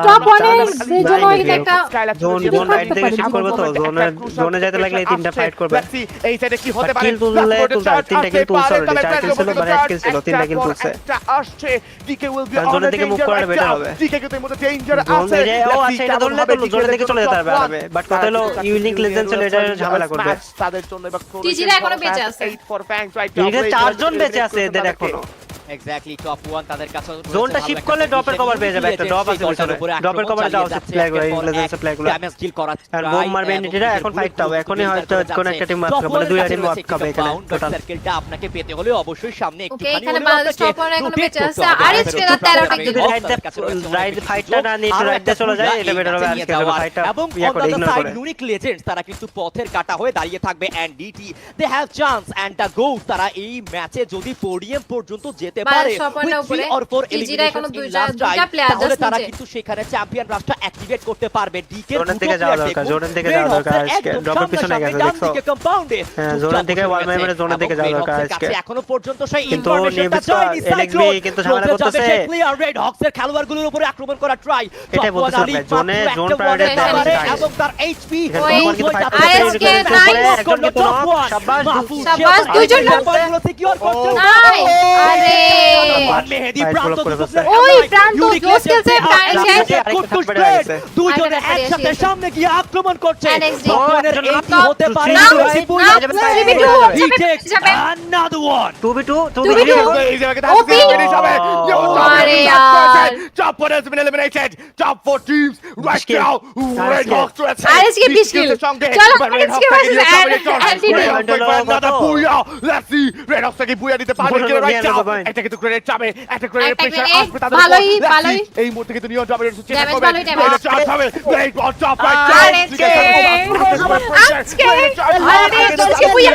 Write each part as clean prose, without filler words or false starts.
Top 1 এর জন্য এটা একটা জোন রাইট থেকে শিফট করবে তো জোনে যেতে লাগলে এই তিনটা ফাইট করবে এই সাইডে কি হতে পারে কিল তুললে তিনটা কিল তুলছে অলরেডি 4 কিল ছিল মানে 1 কিল ছিল তিনটা কিল তুলছে আসছে ডিকে উইল বি জোনের দিকে মুভ করাটা বেটার হবে ডিকে কিন্তু এই মধ্যে ডেঞ্জার জোন আছে ও আচ্ছা এটা ধরলে তো জোনের দিকে চলে যেতে পারবে আরামে বাট কত হলো ইউনিক লেজেন্ড চলে এটা ঝামেলা করবে তাদের জন্য এবার টিজিরা এখনো বেঁচে আছে 8 ফর ফ্যাংস রাইট এদিকে চারজন বেঁচে আছে এদের এখনো এক্স্যাক্টলি টপ 1 তাদের কাছে জোনটা শিফট করলে ড্রপের কভার পেয়ে যাবে একটা ড্রপ আছে ভিতরে ড্রপের কভার যাও প্লে করে লেজেন্ডস প্লে করে ড্যামেজ কিল করা আর বোম মারবে এন্টিটিরা এখন ফাইট হবে এখনই হয়তো কোন একটা টিম মারতে হবে দুইটা টিম মারতে হবে এখানে টোটাল সার্কেলটা আপনাকে পেতে হলে অবশ্যই সামনে ওকে এখানে বাংলাদেশ টপ 1 এখনো বেঁচে আছে আর এসকে 13টা কিল রাইট ফাইটটা না নিয়ে রাইটে চলে যায় এটা বেটার হবে আজকে ফাইটটা এবং ইয়া করে ইগনোর করে ইউনিক লেজেন্ডস তারা কিন্তু পথের কাটা হয়ে দাঁড়িয়ে থাকবে এন্ড ডিটি they have chance and the goat তারা এই ম্যাচে যদি পোডিয়াম পর্যন্ত যেতে পারে তাহলে তারা কিন্তু সেখানে চ্যাম্পিয়ন রাশটা অ্যাক্টিভেট করতে পারবে ডিকে জোনের দিকে যাওয়া দরকার জোনের দিকে যাওয়া দরকার আজকে ড্রপের পিছনে গেছে দেখছো কম্পাউন্ডে হ্যাঁ জোনের দিকে ওয়াল মেমোরি জোনের দিকে যাওয়া দরকার আজকে এখনো পর্যন্ত সেই কিন্তু ইনফরমেশনটা যায়নি এলএক্সবি কিন্তু ঝামেলা করতেছে ক্লিয়ার রেড হক্সের খেলোয়াড়গুলোর উপরে আক্রমণ করা ট্রাই এটাই বলতেছে জোনে জোন প্রায়োরিটি দেয় এবং তার এইচপি আরএসকে একজন কিন্তু শাবাশ শাবাশ দুইজন সিকিউর করছে আরে মেহেদী প্রান্ত ওই প্রান্ত জোস খেলছে দুইজনে একসাথে সামনে গিয়ে আক্রমণ করছে NXT হতে পারে another one 2v2 এই জায়গায় OP আরে यार top 1 has been eliminated top 4 teams right now red hawks are RSK 20 কিল চলো RSK versus another booyah let's see red hawks কি বুয়া দিতে পারবে কি right now এটা কিন্তু গ্রেনেড যাবে একটা গ্রেনেড প্রেসার আসবে তাদের ভালোই এই মুহূর্তে কিন্তু নিয়ন ডমিনেট হচ্ছে ড্যামেজ ভালোই ড্যামেজ চান্স হবে great on top right RSK বুয়া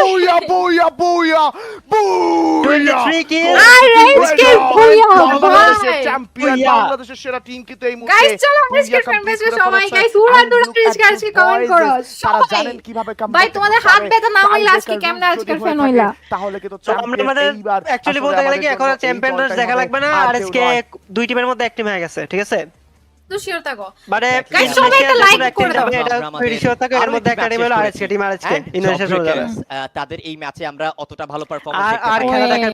booyah booyah booyah booyah 23 কিল আরএসকে বুয়া বাংলাদেশের ভাই চ্যাম্পিয়ন বাংলাদেশের সেরা টিম কিন্তু এই মুহূর্তে গাইস চলো আরএসকে ফ্যান বেসে সবাই গাইস উড়ান আরএসকে কমেন্ট করো তারা সবাই জানেন কিভাবে ভাই তোমাদের হাত ব্যথা না হইলে আজকে কেমনে আরএসকে ফ্যান হইলা তাহলে কিন্তু আমরা আমাদের অ্যাকচুয়ালি বলতে গেলে কি এখন চ্যাম্পিয়ন রাশ দেখা লাগবে না আর আজকে দুই টিমের মধ্যে এক টিম হয়ে গেছে ঠিক আছে তো শিওর থাকো মানে Guys, সবাই একটা like করে দাও। এটা শিওর থাকে এর মধ্যে একটা টিম হলো আরএসকে টিম আরএসকে ইনোভেশন চলে যাবে তাদের এই ম্যাচে আমরা অতটা ভালো আর পারফরম্যান্স আর খেলা দেখা